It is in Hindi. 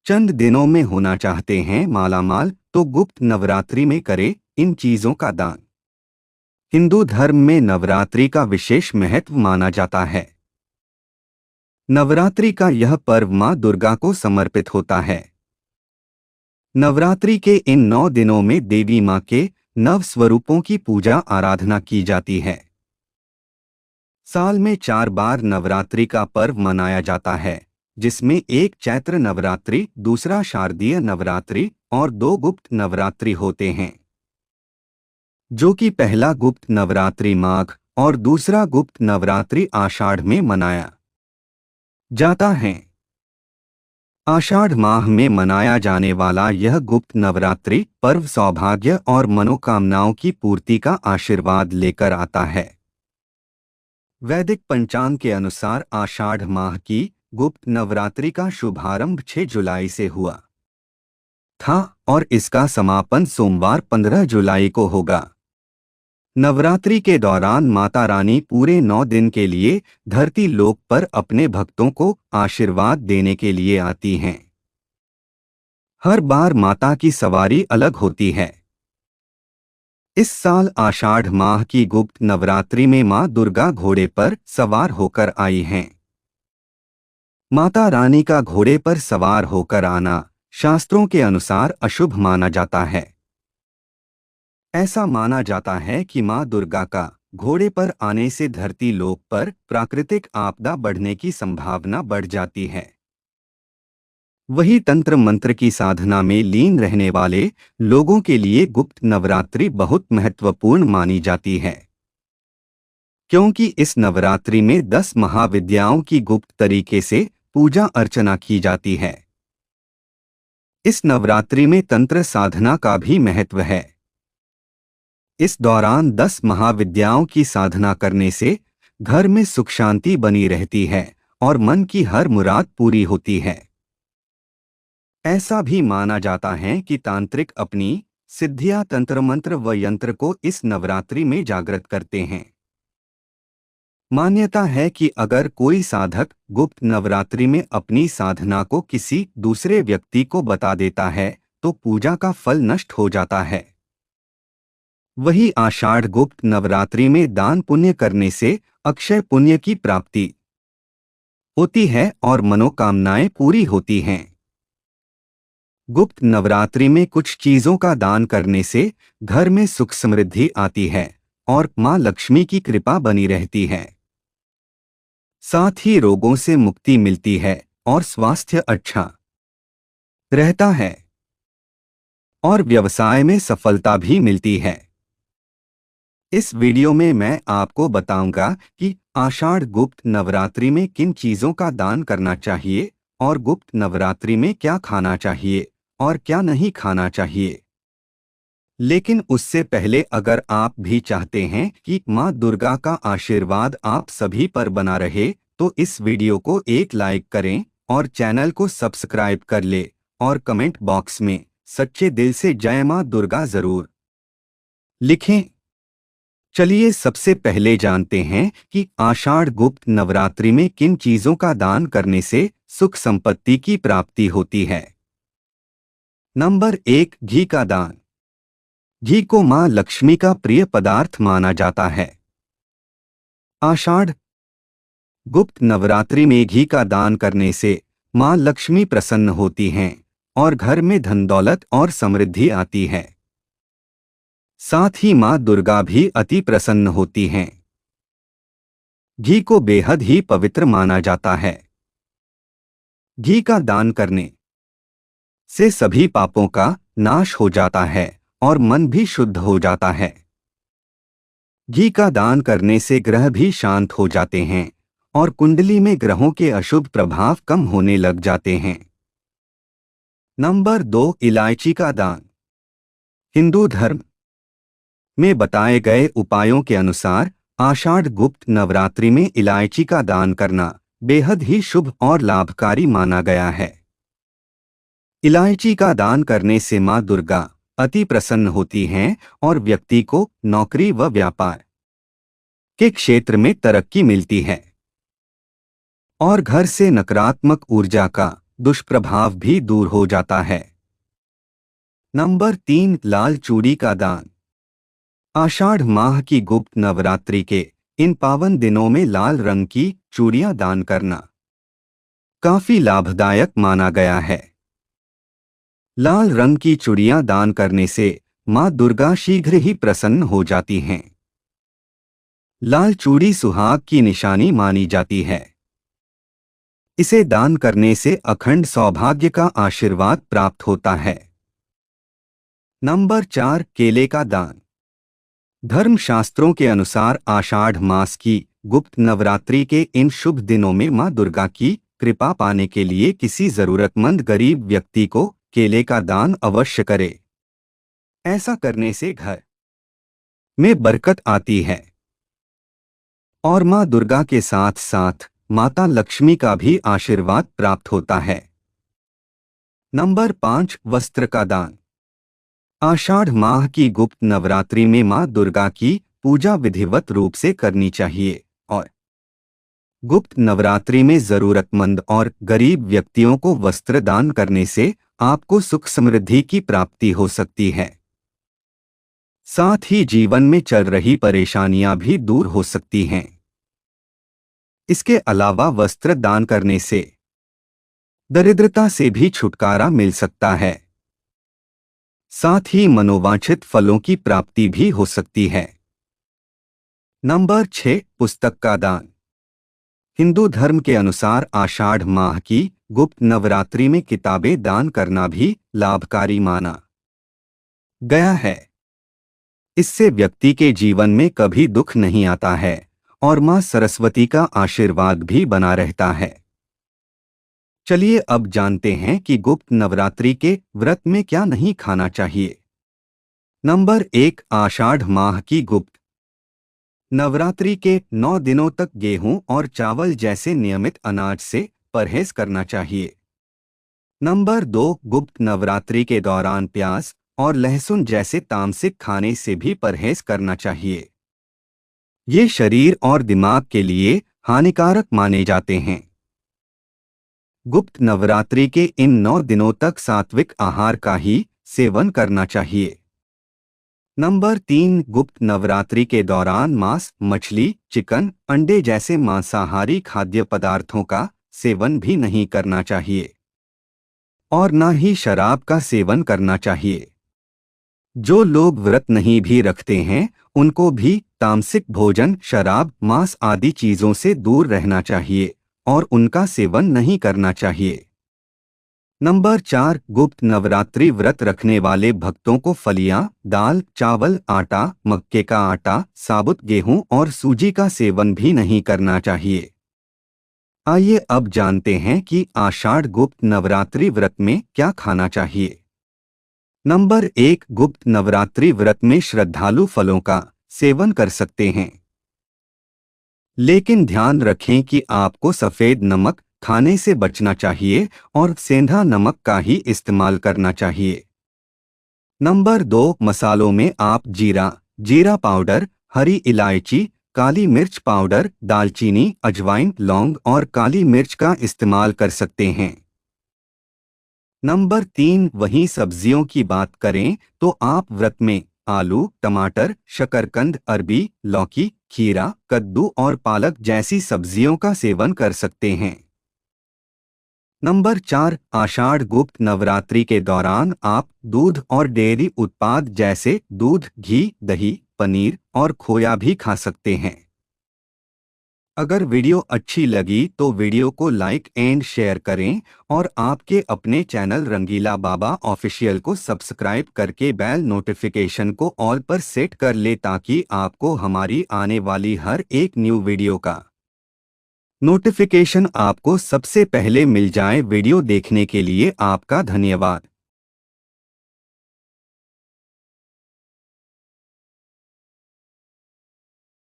चंद दिनों में होना चाहते हैं मालामाल तो गुप्त नवरात्रि में करें इन चीजों का दान। हिंदू धर्म में नवरात्रि का विशेष महत्व माना जाता है। नवरात्रि का यह पर्व मां दुर्गा को समर्पित होता है। नवरात्रि के इन 9 दिनों में देवी मां के नव स्वरूपों की पूजा आराधना की जाती है। साल में 4 बार नवरात्रि का पर्व मनाया जाता है, जिसमें एक चैत्र नवरात्रि, दूसरा शारदीय नवरात्रि और 2 गुप्त नवरात्रि होते हैं, जो कि पहला गुप्त नवरात्रि माघ और दूसरा गुप्त नवरात्रि आषाढ़ में मनाया जाता है। आषाढ़ माह में मनाया जाने वाला यह गुप्त नवरात्रि पर्व सौभाग्य और मनोकामनाओं की पूर्ति का आशीर्वाद लेकर आता है। वैदिक पंचांग के अनुसार आषाढ़ माह की गुप्त नवरात्रि का शुभारंभ 6 जुलाई से हुआ था और इसका समापन सोमवार 15 जुलाई को होगा। नवरात्रि के दौरान माता रानी पूरे 9 दिन के लिए धरती लोक पर अपने भक्तों को आशीर्वाद देने के लिए आती हैं। हर बार माता की सवारी अलग होती है। इस साल आषाढ़ माह की गुप्त नवरात्रि में मां दुर्गा घोड़े पर सवार होकर आई हैं। माता रानी का घोड़े पर सवार होकर आना शास्त्रों के अनुसार अशुभ माना जाता है। ऐसा माना जाता है कि मां दुर्गा का घोड़े पर आने से धरती लोक पर प्राकृतिक आपदा बढ़ने की संभावना बढ़ जाती है। वही तंत्र मंत्र की साधना में लीन रहने वाले लोगों के लिए गुप्त नवरात्रि बहुत महत्वपूर्ण मानी जाती है, क्योंकि इस नवरात्रि में 10 महाविद्याओं की गुप्त तरीके से पूजा अर्चना की जाती है। इस नवरात्रि में तंत्र साधना का भी महत्व है। इस दौरान 10 महाविद्याओं की साधना करने से घर में सुख शांति बनी रहती है और मन की हर मुराद पूरी होती है। ऐसा भी माना जाता है कि तांत्रिक अपनी सिद्धियां तंत्र मंत्र व यंत्र को इस नवरात्रि में जागृत करते हैं। मान्यता है कि अगर कोई साधक गुप्त नवरात्रि में अपनी साधना को किसी दूसरे व्यक्ति को बता देता है तो पूजा का फल नष्ट हो जाता है। वही आषाढ़ गुप्त नवरात्रि में दान पुण्य करने से अक्षय पुण्य की प्राप्ति होती है और मनोकामनाएं पूरी होती हैं। गुप्त नवरात्रि में कुछ चीजों का दान करने से घर में सुख समृद्धि आती है और मां लक्ष्मी की कृपा बनी रहती है। साथ ही रोगों से मुक्ति मिलती है और स्वास्थ्य अच्छा रहता है और व्यवसाय में सफलता भी मिलती है। इस वीडियो में मैं आपको बताऊंगा कि आषाढ़ गुप्त नवरात्रि में किन चीजों का दान करना चाहिए और गुप्त नवरात्रि में क्या खाना चाहिए और क्या नहीं खाना चाहिए। लेकिन उससे पहले अगर आप भी चाहते हैं कि मां दुर्गा का आशीर्वाद आप सभी पर बना रहे तो इस वीडियो को एक लाइक करें और चैनल को सब्सक्राइब कर ले और कमेंट बॉक्स में सच्चे दिल से जय मां दुर्गा जरूर लिखें। चलिए सबसे पहले जानते हैं कि आषाढ़ गुप्त नवरात्रि में किन चीजों का दान करने से सुख संपत्ति की प्राप्ति होती है। नंबर 1, घी का दान। घी को मां लक्ष्मी का प्रिय पदार्थ माना जाता है। आषाढ़ गुप्त नवरात्रि में घी का दान करने से मां लक्ष्मी प्रसन्न होती हैं और घर में धन दौलत और समृद्धि आती है। साथ ही मां दुर्गा भी अति प्रसन्न होती हैं। घी को बेहद ही पवित्र माना जाता है। घी का दान करने से सभी पापों का नाश हो जाता है और मन भी शुद्ध हो जाता है। घी का दान करने से ग्रह भी शांत हो जाते हैं और कुंडली में ग्रहों के अशुभ प्रभाव कम होने लग जाते हैं। नंबर 2, इलायची का दान। हिंदू धर्म में बताए गए उपायों के अनुसार आषाढ़ गुप्त नवरात्रि में इलायची का दान करना बेहद ही शुभ और लाभकारी माना गया है। इलायची का दान करने से मां दुर्गा अति प्रसन्न होती हैं और व्यक्ति को नौकरी व व्यापार के क्षेत्र में तरक्की मिलती है और घर से नकारात्मक ऊर्जा का दुष्प्रभाव भी दूर हो जाता है। नंबर 3, लाल चूड़ी का दान। आषाढ़ माह की गुप्त नवरात्रि के इन पावन दिनों में लाल रंग की चूड़ियां दान करना काफी लाभदायक माना गया है। लाल रंग की चूड़ियां दान करने से मां दुर्गा शीघ्र ही प्रसन्न हो जाती हैं। लाल चूड़ी सुहाग की निशानी मानी जाती है। इसे दान करने से अखंड सौभाग्य का आशीर्वाद प्राप्त होता है। नंबर 4, केले का दान। धर्मशास्त्रों के अनुसार आषाढ़ मास की गुप्त नवरात्रि के इन शुभ दिनों में मां दुर्गा की कृपा पाने के लिए किसी जरूरतमंद गरीब व्यक्ति को केले का दान अवश्य करे। ऐसा करने से घर में बरकत आती है और मां दुर्गा के साथ साथ माता लक्ष्मी का भी आशीर्वाद प्राप्त होता है। नंबर 5, वस्त्र का दान। आषाढ़ माह की गुप्त नवरात्रि में मां दुर्गा की पूजा विधिवत रूप से करनी चाहिए और गुप्त नवरात्रि में जरूरतमंद और गरीब व्यक्तियों को वस्त्र दान करने से आपको सुख समृद्धि की प्राप्ति हो सकती है। साथ ही जीवन में चल रही परेशानियां भी दूर हो सकती हैं। इसके अलावा वस्त्र दान करने से दरिद्रता से भी छुटकारा मिल सकता है। साथ ही मनोवांछित फलों की प्राप्ति भी हो सकती है। नंबर 6, पुस्तक का दान। हिंदू धर्म के अनुसार आषाढ़ माह की गुप्त नवरात्रि में किताबें दान करना भी लाभकारी माना गया है। इससे व्यक्ति के जीवन में कभी दुख नहीं आता है और मां सरस्वती का आशीर्वाद भी बना रहता है। चलिए अब जानते हैं कि गुप्त नवरात्रि के व्रत में क्या नहीं खाना चाहिए। नंबर 1, आषाढ़ माह की गुप्त नवरात्रि के 9 दिनों तक गेहूं और चावल जैसे नियमित अनाज से परहेज करना चाहिए। नंबर 2, गुप्त नवरात्रि के दौरान प्याज और लहसुन जैसे तामसिक खाने से भी परहेज करना चाहिए। ये शरीर और दिमाग के लिए हानिकारक माने जाते हैं। गुप्त नवरात्रि के इन 9 दिनों तक सात्विक आहार का ही सेवन करना चाहिए। नंबर 3, गुप्त नवरात्रि के दौरान मांस, मछली, चिकन, अंडे जैसे मांसाहारी खाद्य पदार्थों का सेवन भी नहीं करना चाहिए और न ही शराब का सेवन करना चाहिए। जो लोग व्रत नहीं भी रखते हैं उनको भी तामसिक भोजन, शराब, मांस आदि चीजों से दूर रहना चाहिए और उनका सेवन नहीं करना चाहिए। नंबर 4, गुप्त नवरात्रि व्रत रखने वाले भक्तों को फलियां, दाल, चावल, आटा, मक्के का आटा, साबुत गेहूं और सूजी का सेवन भी नहीं करना चाहिए। आइए अब जानते हैं कि आषाढ़ गुप्त नवरात्रि व्रत में क्या खाना चाहिए। नंबर 1, गुप्त नवरात्रि व्रत में श्रद्धालु फलों का सेवन कर सकते हैं, लेकिन ध्यान रखें कि आपको सफेद नमक खाने से बचना चाहिए और सेंधा नमक का ही इस्तेमाल करना चाहिए। नंबर 2, मसालों में आप जीरा पाउडर, हरी इलायची, काली मिर्च पाउडर, दालचीनी, अजवाइन, लौंग और काली मिर्च का इस्तेमाल कर सकते हैं। नंबर 3, वहीं सब्जियों की बात करें तो आप व्रत में आलू, टमाटर, शकरकंद, अरबी, लौकी, खीरा, कद्दू और पालक जैसी सब्जियों का सेवन कर सकते हैं। नंबर 4, आषाढ़ गुप्त नवरात्रि के दौरान आप दूध और डेयरी उत्पाद जैसे दूध, घी, दही, पनीर और खोया भी खा सकते हैं। अगर वीडियो अच्छी लगी तो वीडियो को लाइक एंड शेयर करें और आपके अपने चैनल रंगीला बाबा ऑफिशियल को सब्सक्राइब करके बेल नोटिफिकेशन को ऑल पर सेट कर ले ताकि आपको हमारी आने वाली हर एक न्यू वीडियो का नोटिफिकेशन आपको सबसे पहले मिल जाए। वीडियो देखने के लिए आपका धन्यवाद।